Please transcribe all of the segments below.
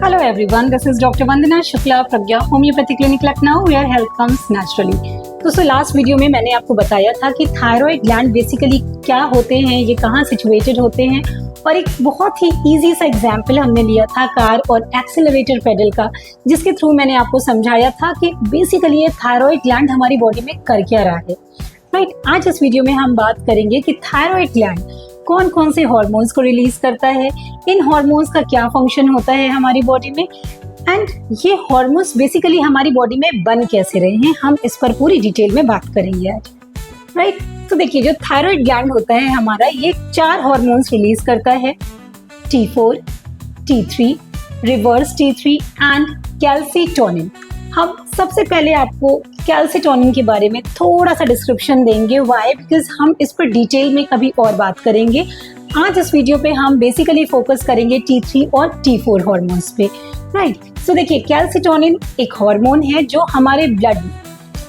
Hello everyone, this is Dr. Vandana Shukla, Pragya Homeopathy Clinic Lucknow, where health comes naturally. दोस्तों last video में मैंने आपको बताया था कि थायराइड ग्लैंड बेसिकली क्या होते हैं, ये कहाँ सिचुएटेड होते हैं, और एक बहुत ही इजी सा एग्जाम्पल हमने लिया था कार और एक्सेलरेटर पेडल का, जिसके थ्रू मैंने आपको समझाया था कि बेसिकली ये थायराइड ग्लैंड हमारी बॉडी में कर क्या रहा है। राइट, आज इस वीडियो में हम बात करेंगे कि थायराइड ग्लैंड कौन कौन से हार्मोन्स को रिलीज करता है, इन हार्मोन्स का क्या फंक्शन होता है हमारी बॉडी में, एंड ये हार्मोन्स बेसिकली हमारी बॉडी में बन कैसे रहे हैं, हम इस पर पूरी डिटेल में बात करेंगे आज। राइट, तो देखिए जो थायराइड ग्लैंड होता है हमारा, ये 4 हार्मोन्स रिलीज करता है, T4, T3, reverse T3 and calcitonin. हम सबसे पहले आपको कैल्सिटोनिन के बारे में थोड़ा सा डिस्क्रिप्शन देंगे, वाई, बिकॉज हम इस पर डिटेल में कभी और बात करेंगे। आज इस वीडियो पे हम बेसिकली फोकस करेंगे T3 और T4 हार्मोन्स पे। राइट, सो देखिए कैल्सिटोनिन एक हार्मोन है जो हमारे ब्लड में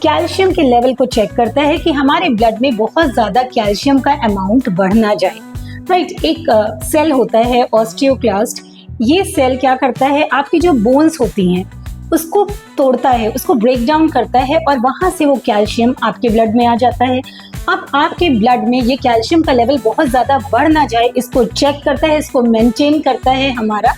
कैल्शियम के लेवल को चेक करता है कि हमारे ब्लड में बहुत ज्यादा कैल्शियम का अमाउंट बढ़ ना जाए। राइट, एक सेल होता है ऑस्टियोक्लास्ट, ये सेल क्या करता है, आपकी जो बोन्स होती हैं उसको तोड़ता है, उसको ब्रेक डाउन करता है, और वहां से वो कैल्शियम आपके ब्लड में आ जाता है। अब आपके ब्लड में ये कैल्शियम का लेवल बहुत ज्यादा बढ़ ना जाए, इसको चेक करता है, इसको मेंटेन करता है हमारा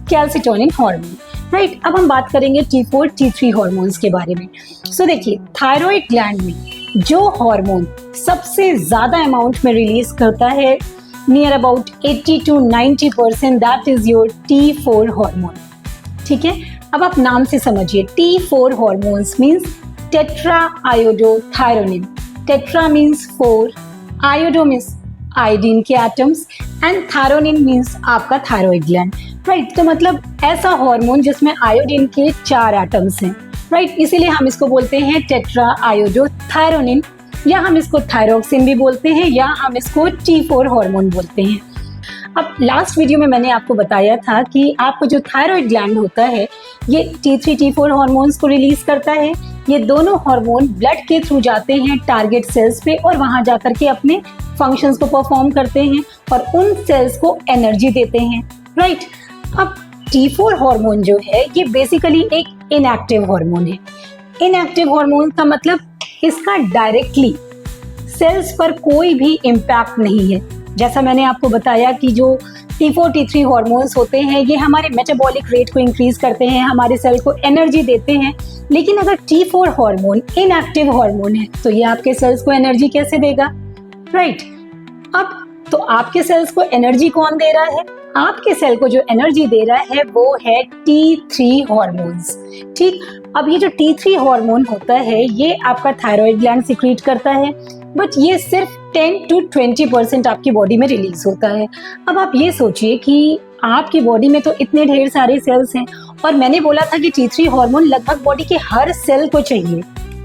कैल्सिटोनिन हार्मोन। राइट, अब हम बात करेंगे T4, T3 हार्मोन्स के बारे में। सो देखिए थायराइड ग्लैंड में जो हार्मोन सबसे ज्यादा अमाउंट में रिलीज करता है, near about 80 to 90%, that is your T4 hormone. ठीक है, अब आप नाम से समझिए, T4 hormones means tetra iodothyronine. Tetra means 4, iodo means iodine के एटम्स, एंड थायरोनिन मीन्स आपका थायराइड ग्लैंड। राइट, तो मतलब ऐसा हार्मोन जिसमें आयोडीन के 4 एटम्स हैं। राइट, इसीलिए हम इसको बोलते हैं टेट्रा आयोडोथायरोनिन, या हम इसको थायरोक्सिन भी बोलते हैं, या हम इसको T4 हार्मोन बोलते हैं। अब लास्ट वीडियो में मैंने आपको बताया था कि आपको जो थायराइड ग्लैंड होता है ये T3, T4 हार्मोन्स को रिलीज करता है। ये दोनों हार्मोन ब्लड के थ्रू जाते हैं टारगेट सेल्स पे, और वहां जाकर के अपने फंक्शंस को परफॉर्म करते हैं और उन सेल्स को एनर्जी देते हैं। राइट, अब T4 हार्मोन जो है ये बेसिकली एक इनएक्टिव हार्मोन है। इनएक्टिव हार्मोन का मतलब इसका डायरेक्टली सेल्स पर कोई भी इम्पैक्ट नहीं है। जैसा मैंने आपको बताया कि जो T4, T3 हार्मोन्स होते हैं ये हमारे मेटाबॉलिक रेट को इंक्रीज करते हैं, हमारे सेल को एनर्जी देते हैं, लेकिन अगर T4 हार्मोन इनएक्टिव हार्मोन है तो ये आपके सेल्स को एनर्जी कैसे देगा। राइट, अब तो आपके सेल्स को एनर्जी कौन दे रहा है, आपके सेल को जो एनर्जी दे रहा है वो है T3 हार्मोन्स। ठीक, अब ये जो T3 हार्मोन होता है ये आपका थायराइड ग्लैंड सिक्रीट करता है, बट ये सिर्फ 10 to 20% आपकी बॉडी में रिलीज होता है। अब आप ये सोचिए कि आपकी बॉडी में तो इतने ढेर सारे सेल्स हैं, और मैंने बोला था कि T3 हार्मोन लगभग बॉडी के हर सेल को चाहिए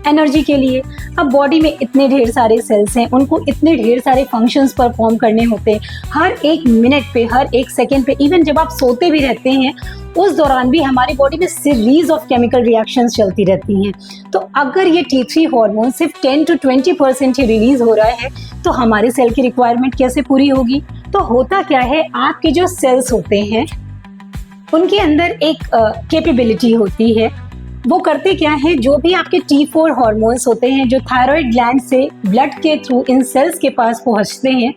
एनर्जी के लिए। अब बॉडी में इतने ढेर सारे सेल्स हैं, उनको इतने ढेर सारे फंक्शंस परफॉर्म करने होते हैं, हर एक मिनट पे, हर एक सेकेंड पे, इवन जब आप सोते भी रहते हैं उस दौरान भी हमारी बॉडी में सीरीज ऑफ केमिकल रिएक्शंस चलती रहती हैं। तो अगर ये T3 हार्मोन सिर्फ 10 to 20% ही रिलीज हो रहा है तो हमारे सेल की रिक्वायरमेंट कैसे पूरी होगी। तो होता क्या है, आपके जो सेल्स होते हैं उनके अंदर एक कैपेबिलिटी होती है, वो करते क्या है, जो भी आपके T4 हार्मोन्स होते हैं जो थायराइड ग्लैंड से ब्लड के थ्रू इन सेल्स के पास पहुंचते हैं,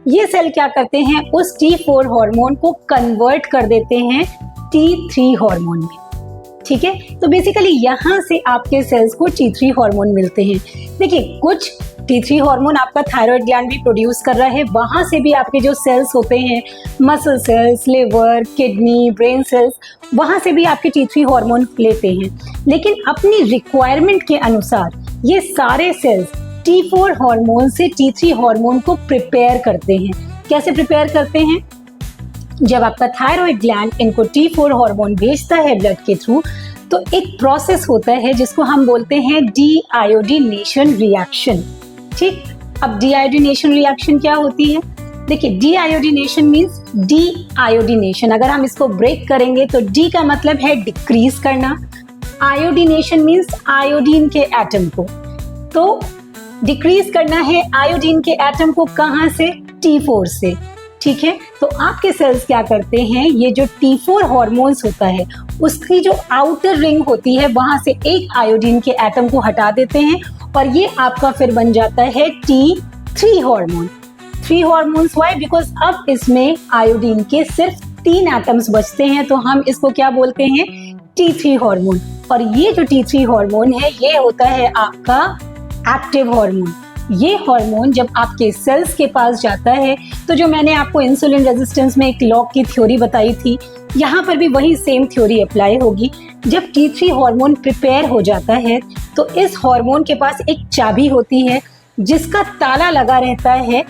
ये सेल क्या करते हैं, उस T4 हार्मोन को कन्वर्ट कर देते हैं T3 हार्मोन में। ठीक है, तो बेसिकली यहाँ से आपके सेल्स को T3 हार्मोन मिलते हैं। देखिए कुछ T3 हार्मोन आपका थायराइड ग्लैंड भी प्रोड्यूस कर रहा है, वहां से भी आपके जो सेल्स होते हैं, muscle cells, liver, kidney, brain cells, वहां से भी आपके T3 हार्मोन लेते हैं। लेकिन अपनी रिक्वायरमेंट के अनुसार ये सारे सेल्स T4 हार्मोन से T3 हार्मोन को प्रिपेयर करते हैं। कैसे प्रिपेयर करते हैं, जब आपका थायराइड ग्लैंड इनको T4 हार्मोन भेजता है ब्लड के थ्रू, तो एक प्रोसेस होता है जिसको हम बोलते हैं डीआयोडीनेशन रिएक्शन। ठीक, अब डीआयोडीनेशन रिएक्शन क्या होती है, देखिए डीआयोडीनेशन मीन्स डीआयोडीनेशन, अगर हम इसको ब्रेक करेंगे तो डी का मतलब है डिक्रीज करना, आयोडीनेशन मीन्स आयोडीन के एटम को, तो डिक्रीज करना है आयोडीन के एटम को, कहां से, T4 से। ठीक है। तो आपके सेल्स क्या करते हैं, ये जो T4 हॉर्मोन्स होता है उसकी जो आउटर रिंग होती है वहां से एक आयोडीन के एटम को हटा देते हैं और ये आपका फिर बन जाता है T3 hormone. 3 hormones Y, because अब इसमें आयोडीन के सिर्फ 3 एटम्स बचते हैं, तो हम इसको क्या बोलते हैं, T3 हार्मोन। और ये जो T3 हार्मोन है ये होता है आपका एक्टिव हार्मोन। ये हार्मोन जब आपके सेल्स के पास जाता है, तो जो मैंने आपको इंसुलिन रेजिस्टेंस में एक लॉग की थ्योरी बताई थी, यहाँ पर भी वही सेम थ्योरी अप्लाई होगी। जब T3 हार्मोन प्रिपेयर हो जाता है तो इस हार्मोन के पास एक चाबी होती है जिसका ताला लगा रहता है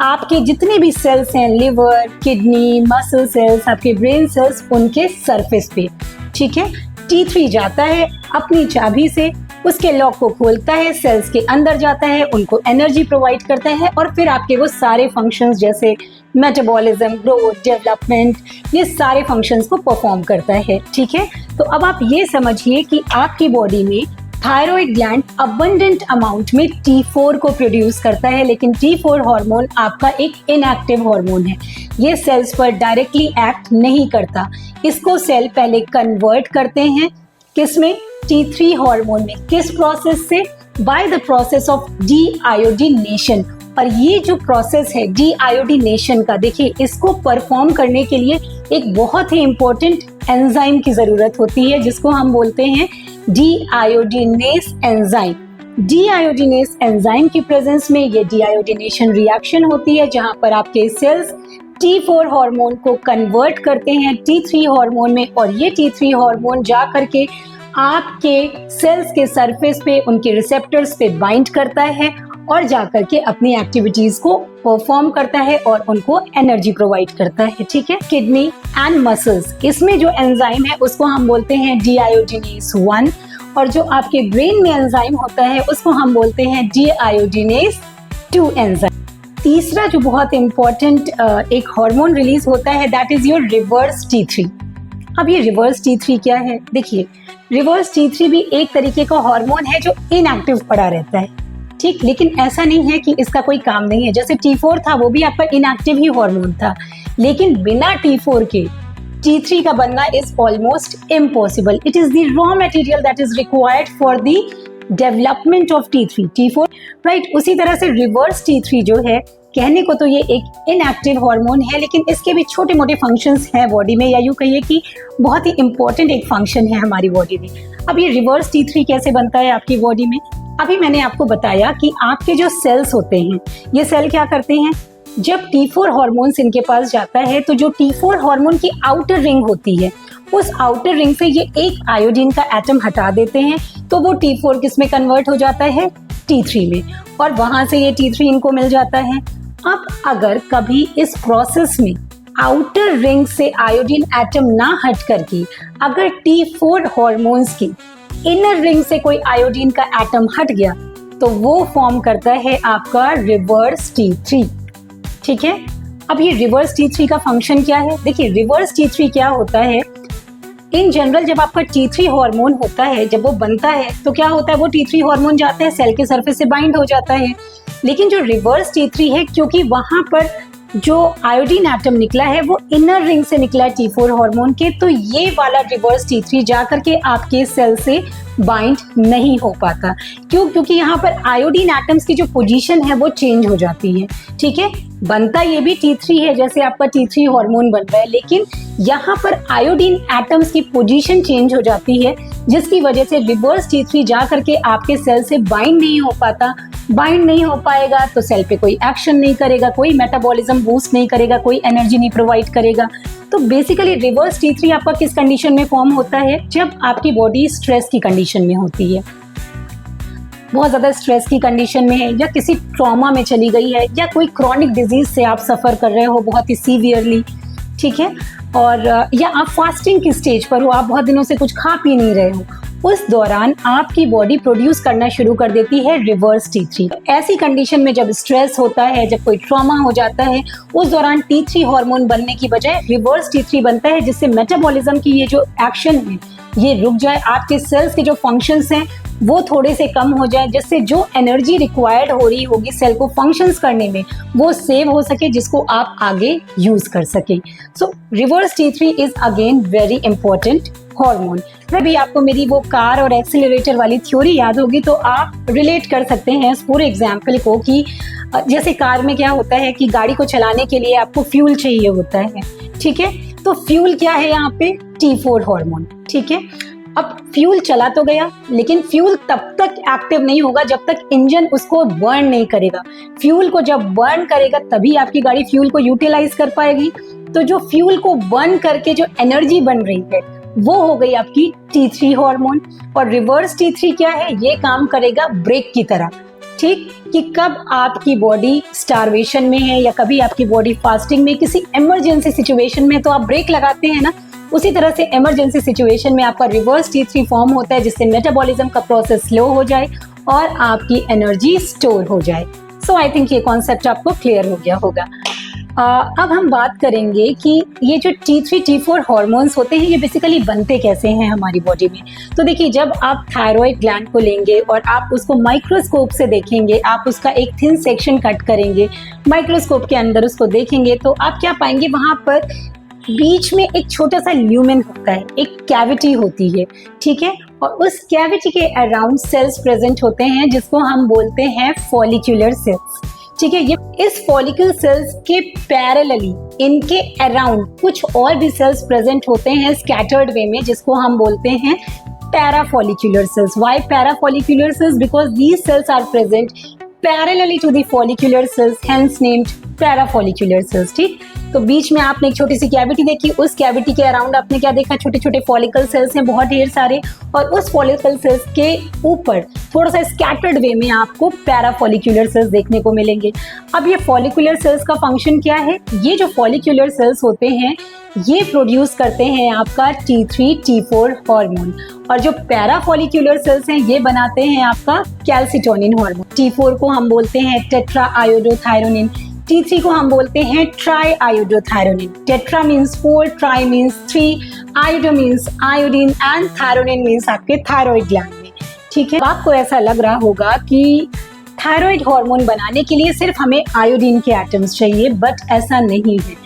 आपके जितने भी सेल्स हैं, लिवर, किडनी, मसल सेल्स, आपके ब्रेन सेल्स, उनके सरफेस पे। ठीक है, T3 जाता है अपनी चाबी से, उसके लॉक को खोलता है, सेल्स के अंदर जाता है, उनको एनर्जी प्रोवाइड करता है और फिर आपके वो सारे फंक्शंस जैसे मेटाबॉलिज्म, ग्रोथ, डेवलपमेंट, ये सारे फंक्शंस को परफॉर्म करता है। ठीक है, तो अब आप ये समझिए कि आपकी बॉडी में थायराइड ग्लैंड अबंडेंट अमाउंट में T4 को प्रोड्यूस करता है, लेकिन T4 हार्मोन आपका एक इनएक्टिव हार्मोन है। ये सेल्स पर डायरेक्टली एक्ट नहीं करता, इसको सेल पहले कन्वर्ट करते हैं किसमें, T3 हार्मोन में। किस प्रोसेस से, बाय द प्रोसेस ऑफ डीआयोडीनेशन। और ये जो प्रोसेस है डीआयोडीनेशन का, देखिए इसको परफॉर्म करने के लिए एक बहुत ही इंपॉर्टेंट एंजाइम की जरूरत होती है जिसको हम बोलते हैं डीआयोडीनेस एंजाइम। डीआयोडीनेस एंजाइम की प्रेजेंस में ये डीआयोडीनेशन रिएक्शन होती है जहां पर आपके सेल्स T4 हार्मोन को कन्वर्ट करते हैं T3 हार्मोन में, और ये T3 हार्मोन जा करके आपके सेल्स के सरफेस पे उनके रिसेप्टर्स पे बाइंड करता है और जाकर के अपनी एक्टिविटीज को परफॉर्म करता है और उनको एनर्जी प्रोवाइड करता है। ठीक है, किडनी एंड मसल्स, इसमें जो एंजाइम है उसको हम बोलते हैं डीआयोडीनेस 1, और जो आपके ब्रेन में एंजाइम होता है उसको हम बोलते हैं डीआयोडीनेस 2 एंजाइम। तीसरा जो बहुत इंपॉर्टेंट एक हार्मोन रिलीज होता है that is your reverse T3। अब ये रिवर्स T3 क्या है, देखिए रिवर्स T3 भी एक तरीके का हार्मोन है जो इनएक्टिव पड़ा रहता है। ठीक, लेकिन ऐसा नहीं है कि इसका कोई काम नहीं है। जैसे T4 था वो भी आपका इनएक्टिव ही हार्मोन था, लेकिन बिना T4 के T3 का बनना is almost impossible. It is the raw material that is required for the development of T4, right. उसी तरह से रिवर्स T3 जो है, कहने को तो ये एक इनएक्टिव हार्मोन है, लेकिन इसके भी छोटे मोटे फंक्शंस हैं बॉडी में, या यूँ कहिए कि बहुत ही इंपॉर्टेंट एक फंक्शन है हमारी बॉडी में। अब ये रिवर्स T3 कैसे बनता है आपकी बॉडी में, अभी मैंने आपको बताया कि आपके जो सेल्स होते हैं, ये सेल क्या करते हैं, जब T4 हार्मोन्स इनके पास जाता है तो जो T4 हार्मोन की आउटर रिंग होती है, उस आउटर रिंग से ये एक आयोडीन का एटम हटा देते हैं, तो वो T4 किस में कन्वर्ट हो जाता है, T3 में, और वहां से ये T3 इनको मिल जाता है। अब अगर कभी इस प्रोसेस में आउटर रिंग से आयोडीन एटम ना हट करके अगर T4 हार्मोन्स की इनर रिंग से कोई आयोडीन का एटम हट गया, तो वो फॉर्म करता है आपका रिवर्स T3। ठीक है, अब ये रिवर्स T3 का फंक्शन क्या है, देखिए रिवर्स T3 क्या होता है, इन जनरल जब आपका T3 हार्मोन होता है, जब वो बनता है तो क्या होता है, वो T3 हार्मोन जाता है सेल के सरफेस से बाइंड हो जाता है। लेकिन जो रिवर्स T3 है, क्योंकि वहां पर जो आयोडीन एटम निकला है वो इनर रिंग से निकला है T4 हार्मोन के, तो ये वाला रिवर्स T3 जाकर के आपके सेल से बाइंड नहीं हो पाता। क्यों, क्योंकि यहाँ पर आयोडीन एटम्स की जो पोजीशन है वो चेंज हो जाती है। ठीक है, बनता ये भी T3 है जैसे आपका T3 हार्मोन बन रहा है, लेकिन यहाँ पर आयोडीन एटम्स की पोजीशन चेंज हो जाती है, जिसकी वजह से रिवर्स T3 जा करके आपके सेल से बाइंड नहीं हो पाता। बाइंड नहीं हो पाएगा तो सेल पे कोई एक्शन नहीं करेगा, कोई मेटाबॉलिज्म बूस्ट नहीं करेगा, कोई एनर्जी नहीं प्रोवाइड करेगा। तो बेसिकली रिवर्स T3 आपका किस कंडीशन में फॉर्म होता है, जब आपकी बॉडी स्ट्रेस की कंडीशन में होती है, बहुत ज़्यादा स्ट्रेस की कंडीशन में है, या किसी ट्रॉमा में चली गई है, या कोई क्रॉनिक डिजीज से आप सफ़र कर रहे हो बहुत ही सीवियरली। ठीक है, और या आप फास्टिंग की स्टेज पर हो, आप बहुत दिनों से कुछ खा पी नहीं रहे हो, उस दौरान आपकी बॉडी प्रोड्यूस करना शुरू कर देती है रिवर्स T3। ऐसी कंडीशन में जब स्ट्रेस होता है, जब कोई ट्रॉमा हो जाता है, उस दौरान T3 हार्मोन बनने की बजाय रिवर्स T3 बनता है, जिससे मेटाबॉलिज्म की ये जो एक्शन है ये रुक जाए, आपके सेल्स के जो फंक्शंस हैं वो थोड़े से कम हो जाए, जिससे जो एनर्जी रिक्वायर्ड हो रही होगी सेल को फंक्शंस करने में वो सेव हो सके, जिसको आप आगे यूज कर सके। सो reverse T3 is again very important hormone. अभी आपको मेरी वो कार और एक्सीलरेटर वाली थ्योरी याद होगी तो आप रिलेट कर सकते हैं इस पूरे एग्जाम्पल को कि जैसे कार में क्या होता है कि गाड़ी को चलाने के लिए आपको फ्यूल चाहिए होता है, ठीक है। तो फ्यूल क्या है यहाँ पे? T4 हार्मोन, ठीक है। अब फ्यूल चला तो गया, लेकिन फ्यूल तब तक एक्टिव नहीं होगा जब तक इंजन उसको बर्न नहीं करेगा। फ्यूल को जब बर्न करेगा तभी आपकी गाड़ी फ्यूल को यूटिलाइज कर पाएगी। तो जो फ्यूल को बर्न करके जो एनर्जी बन रही है वो हो गई आपकी T3 हार्मोन। और रिवर्स T3 क्या है? ये काम करेगा ब्रेक की तरह, ठीक, कि कब आपकी बॉडी स्टारवेशन में है या कभी आपकी बॉडी फास्टिंग में, किसी इमरजेंसी सिचुएशन में तो आप ब्रेक लगाते हैं ना, उसी तरह से इमरजेंसी सिचुएशन में आपका रिवर्स T3 फॉर्म होता है, जिससे मेटाबॉलिज्म का प्रोसेस स्लो हो जाए और आपकी एनर्जी स्टोर हो जाए। सो आई थिंक ये कॉन्सेप्ट आपको क्लियर हो गया होगा। अब हम बात करेंगे कि ये जो T3 T4 हार्मोन्स होते हैं ये बेसिकली बनते कैसे हैं हमारी बॉडी में। तो देखिए, जब आप थायराइड ग्लैंड को लेंगे और आप उसको माइक्रोस्कोप से देखेंगे, आप उसका एक थिन सेक्शन कट करेंगे, माइक्रोस्कोप के अंदर उसको देखेंगे, तो आप क्या पाएंगे? वहाँ पर बीच में एक छोटा सा ल्यूमेन होता है, एक कैविटी होती है, ठीक है। और उस कैविटी के अराउंड सेल्स प्रेजेंट होते हैं जिसको हम बोलते हैं फॉलिक्यूलर सेल्स, ठीक है। ये इस फॉलिकल सेल्स के पैरेलली इनके अराउंड कुछ और भी सेल्स प्रेजेंट होते हैं स्कैटर्ड वे में, जिसको हम बोलते हैं parafollicular cells. Why parafollicular cells? Because these cells are present parallelly to the follicular cells, hence named parafollicular cells, ठीक। तो बीच में आपने एक छोटी सी कैविटी देखी, उस कैविटी के अराउंड आपने क्या देखा? छोटे छोटे फॉलिकल सेल्स हैं, बहुत ढेर सारे, और उस फॉलिकल सेल्स के ऊपर थोड़ा सा स्कैटर्ड वे में आपको पैराफॉलिक्यूलर सेल्स देखने को मिलेंगे। अब ये फॉलिक्यूलर सेल्स का फंक्शन क्या है? ये जो फॉलिक्यूलर सेल्स होते हैं ये प्रोड्यूस करते हैं आपका T3 T4 हार्मोन, और जो पैराफॉलिक्यूलर सेल्स हैं ये बनाते हैं आपका कैल्सिटोनिन हार्मोन। T4 को हम बोलते हैं टेट्रा आयोडोथायरोनिन, T3 को हम बोलते हैं tri iodothyronine. Tetra means 4, tri means 3, iodo means iodine and thyronine means आपके थायराइड ग्लैंड में, ठीक है। आपको ऐसा लग रहा होगा कि थायराइड हार्मोन बनाने के लिए सिर्फ हमें आयोडीन के एटम्स चाहिए, बट ऐसा नहीं है।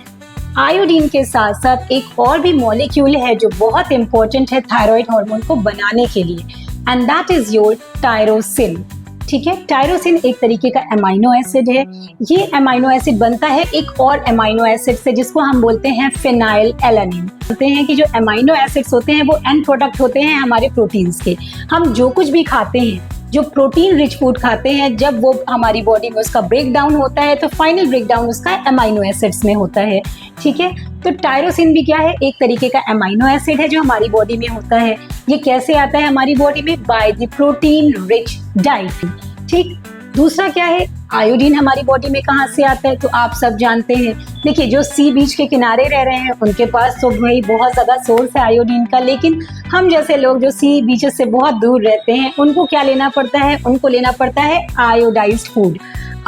आयोडीन के साथ साथ एक और भी मॉलिक्यूल है जो बहुत इंपॉर्टेंट है थायराइड हार्मोन को बनाने के लिए, and that is your tyrosine, ठीक है। टायरोसिन एक तरीके का अमाइनो एसिड है। ये अमाइनो एसिड बनता है एक और अमाइनो एसिड से जिसको हम बोलते हैं फिनाइल एलानिन। बोलते हैं कि जो अमाइनो एसिड्स होते हैं वो एंड प्रोडक्ट होते हैं हमारे प्रोटीन्स के। हम जो कुछ भी खाते हैं, जो प्रोटीन रिच फूड खाते हैं, जब वो हमारी बॉडी में उसका ब्रेक डाउन होता है तो फाइनल ब्रेक डाउन उसका अमाइनो एसिड्स में होता है, ठीक है। तो टायरोसिन भी क्या है? एक तरीके का अमाइनो एसिड है जो हमारी बॉडी में होता है। ये कैसे आता है हमारी बॉडी में? By the protein rich diet, ठीक। दूसरा क्या है? आयोडीन हमारी बॉडी में कहाँ से आता है? तो आप सब जानते हैं। देखिए, जो सी बीच के किनारे रह रहे हैं उनके पास तो भाई बहुत ज़्यादा सोर्स है आयोडीन का, लेकिन हम जैसे लोग जो सी बीचेस से बहुत दूर रहते हैं उनको क्या लेना पड़ता है? उनको लेना पड़ता है आयोडाइज्ड फूड।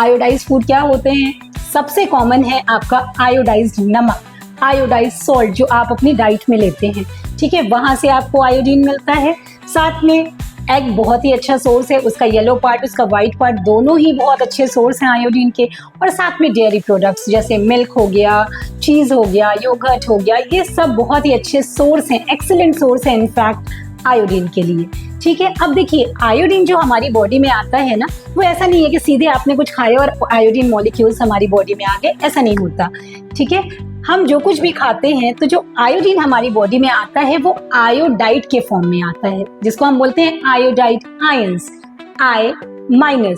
आयोडाइज्ड फूड क्या होते हैं? सबसे कॉमन है आपका आयोडाइज्ड नमक, आयोडाइज्ड सॉल्ट जो आप अपनी डाइट में लेते हैं, ठीक है। वहाँ से आपको आयोडीन मिलता है। साथ में एग बहुत ही अच्छा सोर्स है, उसका येलो पार्ट, उसका वाइट पार्ट, दोनों ही बहुत अच्छे सोर्स हैं आयोडीन के। और साथ में डेयरी प्रोडक्ट्स जैसे मिल्क हो गया, चीज़ हो गया, योगर्ट हो गया, ये सब बहुत ही अच्छे सोर्स हैं, एक्सीलेंट सोर्स है इनफैक्ट आयोडीन के लिए, ठीक है। अब देखिए, आयोडीन जो हमारी बॉडी में आता है ना, वो ऐसा नहीं है कि सीधे आपने कुछ खाया और आयोडीन मॉलिक्यूल्स हमारी बॉडी में आ गए, ऐसा नहीं होता, ठीक है। हम जो कुछ भी खाते हैं तो जो आयोडीन हमारी बॉडी में आता है वो आयोडाइड के फॉर्म में आता है, जिसको हम बोलते हैं आयोडाइड आयंस, I-,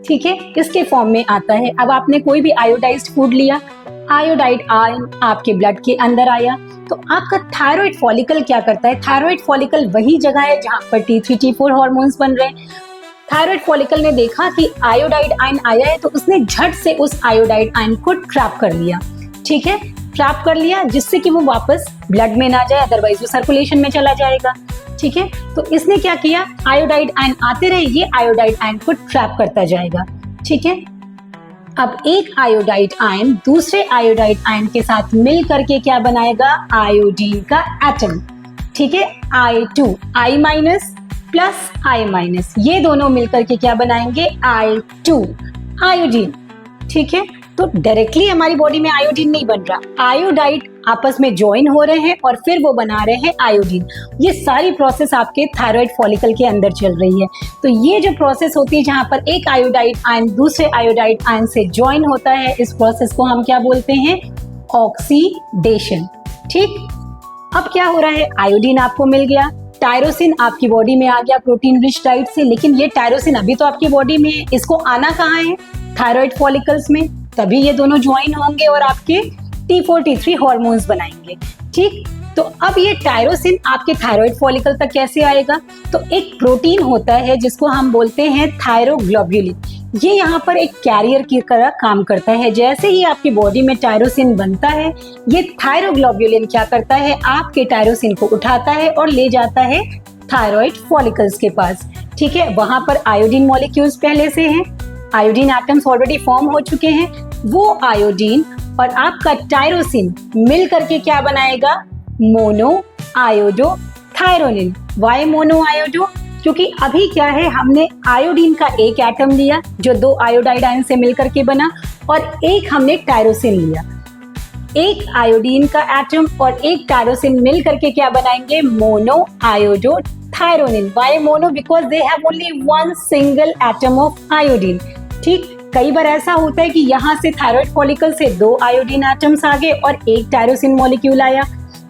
ठीक है, इसके फॉर्म में आता है। अब आपने कोई भी आयोडाइज्ड फूड लिया, आयोडाइड आयन आपके ब्लड के अंदर आया, तो आपका थायराइड फॉलिकल क्या करता है? थायराइड फॉलिकल वही जगह है जहाँ पर T3 T4 हार्मोन्स बन रहे हैं। थायराइड फॉलिकल ने देखा कि आयोडाइड आयन आया है तो उसने झट से उस आयोडाइड आयन को ट्रैप कर लिया, ठीक है, ट्रैप कर लिया, जिससे कि वो वापस ब्लड में ना जाए, अदरवाइज वो सर्कुलेशन में चला जाएगा, ठीक है, तो इसने क्या किया, आयोडाइड आयन आते रहे, ये आयोडाइड आयन को ट्रैप करता जाएगा। ठीक है, अब एक आयोडाइड आयन दूसरे आयोडाइड आयन के साथ मिल करके क्या बनाएगा, आयोडीन का एटम। ठीक है, I2 I minus plus I minus, ये दोनों मिलकर के क्या बनाएंगे, I2 आयोडीन। ठीक है, तो डायरेक्टली हमारी बॉडी में आयोडीन नहीं बन रहा, आयोडाइड आपस में ज्वाइन हो रहे हैं और फिर वो बना रहे हैं आयोडीन। ये सारी प्रोसेस आपके थायराइड फॉलिकल के अंदर चल रही है। तो ये जो प्रोसेस होती है जहां पर एक आयोडाइड आयन दूसरे आयोडाइड आयन से ज्वाइन होता है, इस प्रोसेस को हम क्या बोलते हैं, ऑक्सीडेशन। ठीक, अब क्या हो रहा है, आयोडीन आपको मिल गया, टायरोसिन आपकी बॉडी में आ गया प्रोटीन रिच डाइट से, लेकिन ये टायरोसिन अभी तो आपकी बॉडी में है, इसको आना कहाँ है, थायराइड फॉलिकल्स में, तभी ये दोनों ज्वाइन होंगे और आपके T4 T3 हार्मोन्स बनाएंगे। ठीक, तो अब ये टायरोसिन आपके थायराइड फॉलिकल तक कैसे आएगा, तो एक प्रोटीन होता है जिसको हम बोलते हैं थायरोग्लोब्युलिन, ये यहाँ पर एक कैरियर की तरह काम करता है। जैसे ही आपकी बॉडी में टायरोसिन बनता है, ये थायरोग्लोब्युलिन क्या करता है, आपके टायरोसिन को उठाता है और ले जाता है थायराइड फॉलिकल्स के पास। ठीक है, वहां पर आयोडीन मॉलिक्यूल्स पहले से हैं, आयोडीन एटम्स ऑलरेडी फॉर्म हो चुके हैं, वो आयोडीन और आपका टायरोसिन मिल करके क्या बनाएगा, mono iodo thyronine. Why mono iodo, क्योंकि अभी क्या है, हमने आयोडीन का एक एटम लिया जो दो आयोडाइड आयन से मिलकर के बना, और एक हमने टायरोसिन लिया, एक आयोडीन का एटम और एक टायरोसिन मिल करके क्या बनाएंगे, mono iodo thyronine. Why mono, because they have only one single atom of iodine. ठीक, कई बार ऐसा होता है कि यहाँ से थायराइड फॉलिकल से दो आयोडीन एटम्स आ गए और एक टायरोसिन मॉलिक्यूल आया,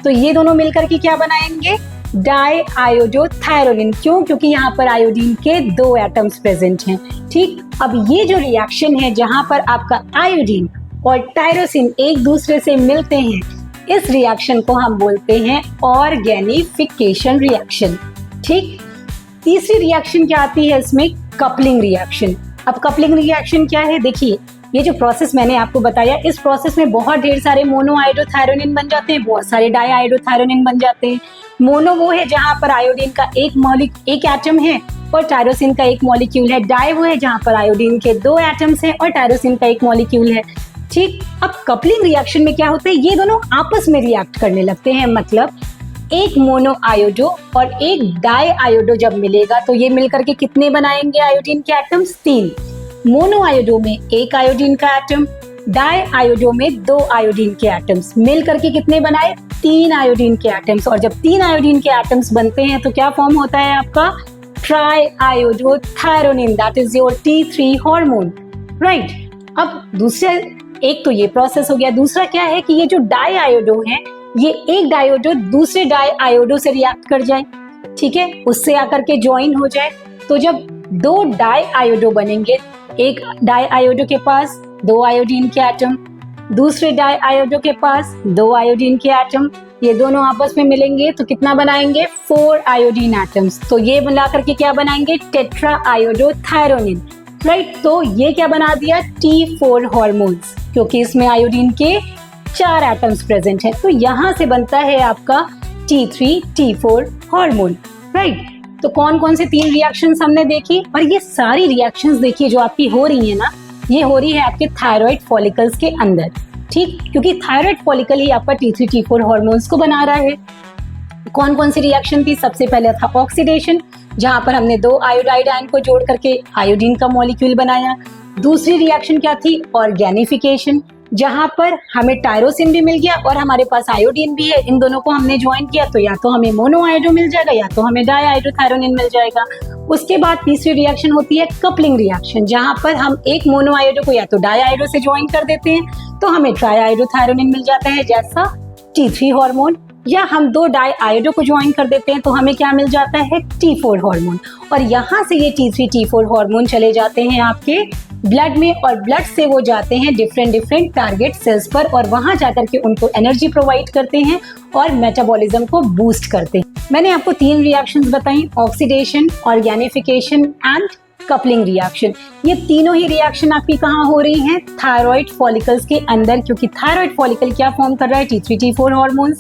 तो ये दोनों मिलकर के क्या बनाएंगे, डाई आयोडो थायरोनिन। क्यों, क्योंकि यहाँ पर आयोडीन के दो एटम्स प्रेजेंट हैं। ठीक, अब ये जो रिएक्शन है जहाँ पर आपका आयोडीन और टायरोसिन एक दूसरे से मिलते हैं, इस रिएक्शन को हम बोलते हैं ऑर्गेनिफिकेशन रिएक्शन। ठीक, तीसरी रिएक्शन क्या आती है इसमें, कपलिंग रिएक्शन। अब कपलिंग रिएक्शन क्या है, देखिए ये जो प्रोसेस मैंने आपको बताया, इस प्रोसेस में बहुत ढेर सारे मोनो आयोडोथायरोनिन बन जाते हैं, बहुत सारे डाई आयोडोथायरोनिन बन जाते हैं। मोनो वो है जहां पर आयोडीन का एक एटम है और टायरोसिन का एक मॉलिक्यूल है। डाई वो है जहां पर आयोडीन के दो एटम्स हैं और टायरोसिन का एक मॉलिक्यूल है। ठीक, अब कपलिंग रिएक्शन में क्या होता है, ये दोनों आपस में रिएक्ट करने लगते हैं, मतलब एक मोनो आयोडो और एक डाई आयोडो जब मिलेगा तो ये मिलकर के कितने बनाएंगे आयोडीन के एटम्स, 3। मोनो आयोडो में एक आयोडीन का एटम, डाई आयोडो में दो आयोडीन के एटम्स, मिलकर के कितने बनाए, 3 आयोडीन के एटम्स। और जब 3 आयोडीन के एटम्स बनते हैं तो क्या फॉर्म होता है आपका, tri iodo thyronine, that is your T3 hormone. Right, अब दूसरा एक तो ये प्रोसेस हो गया, दूसरा क्या है कि ये जो डाई आयोडो है, ये एक डायोडो दूसरे डाई आयोडो से रिएक्ट कर जाए, ठीक है, उससे आकर के ज्वाइन हो जाए। तो जब दो डाई आयोडो बनेंगे, एक डाई आयोडो के पास दो आयोडीन के एटम, दूसरे डाई आयोडो के पास दो आयोडीन के एटम, ये दोनों आपस में मिलेंगे तो कितना बनाएंगे, 4 आयोडीन एटम्स। तो ये मिला करके क्या बनाएंगे, टेट्रा आयोडो थायरोनिन। राइट, तो ये क्या बना दिया, T4 हार्मोन्स, क्योंकि इसमें आयोडीन के 4 एटम्स प्रेजेंट हैं। तो यहाँ से बनता है आपका T3 T4 हार्मोन। राइट, तो कौन कौन से 3 रिएक्शंस हमने देखी, और ये सारी रिएक्शंस देखिए जो आपकी हो रही है ना, ये हो रही है आपके थायराइड फॉलिकल्स के अंदर। ठीक, क्योंकि थायराइड फॉलिकल ही आपका T3 T4 हार्मोन्स को बना रहा है। कौन कौन सी रिएक्शन थी, सबसे पहले था ऑक्सीडेशन, जहां पर हमने दो आयोडाइड आयन को जोड़ करके आयोडीन का मॉलिक्यूल बनाया। दूसरी रिएक्शन क्या थी, ऑर्गेनिफिकेशन, जहां पर हमें टायरोसिन भी मिल गया और हमारे पास आयोडीन भी है, इन दोनों को हमने ज्वाइन किया तो या तो हमें मोनो आयोडो मिल जाएगा या तो हमें डाई आयोडोथायरोनिन मिल जाएगा। उसके बाद तीसरी रिएक्शन होती है कपलिंग रिएक्शन, जहां पर हम एक मोनो आयोडो को या तो डाई आयोडो से ज्वाइन कर देते हैं तो हमें ट्राई आयोडोथायरोनिन मिल जाता है जैसा T3 हार्मोन, या हम दो डाई आयोडो को ज्वाइन कर देते हैं तो हमें क्या मिल जाता है, T4 हार्मोन। और यहाँ से ये T3 T4 हार्मोन चले जाते हैं आपके ब्लड में, और ब्लड से वो जाते हैं डिफरेंट टारगेट सेल्स पर, और वहां जाकर के उनको एनर्जी प्रोवाइड करते हैं और मेटाबॉलिज्म को बूस्ट करते हैं। मैंने आपको 3 रिएक्शंस बताई, oxidation, organification and coupling reaction. ये तीनों ही रिएक्शन आपकी कहाँ हो रही हैं, थायराइड फॉलिकल्स के अंदर, क्योंकि थायराइड फॉलिकल क्या फॉर्म कर रहा है, T3 T4 हार्मोन्स।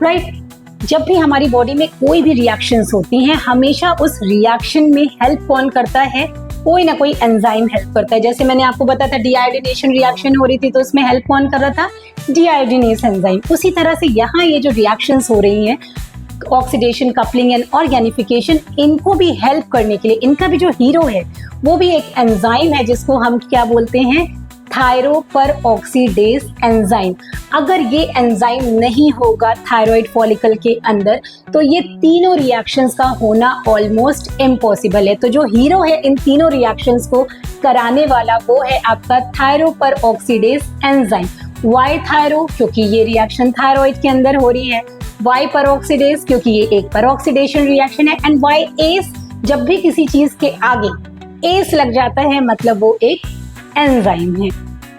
राइट, जब भी हमारी बॉडी में कोई भी रिएक्शंस होती हैं, हमेशा उस रिएक्शन में हेल्प कौन करता है? कोई ना कोई एंजाइम हेल्प करता है। जैसे मैंने आपको बताया था डीआयोडीनेशन रिएक्शन हो रही थी, तो उसमें हेल्प कौन कर रहा था? डीआयोडीनेस एंजाइम। उसी तरह से यहाँ ये जो रिएक्शंस हो रही हैं, ऑक्सीडेशन, कपलिंग एंड ऑर्गेनिफिकेशन, इनको भी हेल्प करने के लिए इनका भी जो हीरो है वो भी एक एंजाइम है जिसको हम क्या बोलते हैं? थायरोपरऑक्सीडेज एंजाइम। अगर ये एंजाइम नहीं होगा थायराइड फॉलिकल के अंदर तो ये तीनों रिएक्शंस का होना ऑलमोस्ट इम्पॉसिबल है। तो जो हीरो है इन तीनों रिएक्शंस को कराने वाला वो है आपका थायरोपरऑक्सीडेज एंजाइम। Y thyro? क्योंकि ये रिएक्शन थायराइड के अंदर हो रही है। Why peroxidase? क्योंकि ये एक परऑक्सीडेशन रिएक्शन है। And why is? जब भी किसी चीज के आगे एस लग जाता है मतलब वो एक एंजाइम है।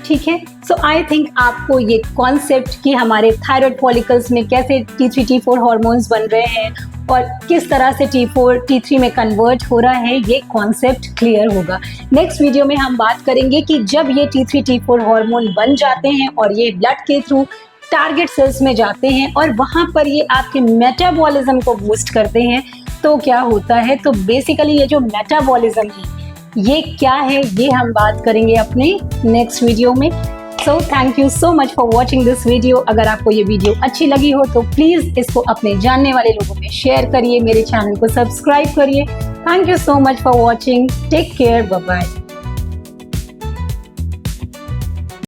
ठीक है, सो आई थिंक आपको ये कॉन्सेप्ट कि हमारे थायराइड फॉलिकल्स में कैसे T3 T4 हार्मोन्स बन रहे हैं और किस तरह से T4 T3 में कन्वर्ट हो रहा है, ये कॉन्सेप्ट क्लियर होगा। नेक्स्ट वीडियो में हम बात करेंगे कि जब ये T3 T4 हार्मोन बन जाते हैं और ये ब्लड के थ्रू टारगेट सेल्स में जाते हैं और वहाँ पर ये आपके मेटाबॉलिज्म को बूस्ट करते हैं तो क्या होता है? तो बेसिकली ये जो मेटाबॉलिज्म है ये क्या है, ये हम बात करेंगे अपने नेक्स्ट वीडियो में। So thank you so much for watching this video. अगर आपको ये वीडियो अच्छी लगी हो तो प्लीज़ इसको अपने जानने वाले लोगों में शेयर करिए, मेरे चैनल को सब्सक्राइब करिए। Thank you so much for watching. Take care, bye bye.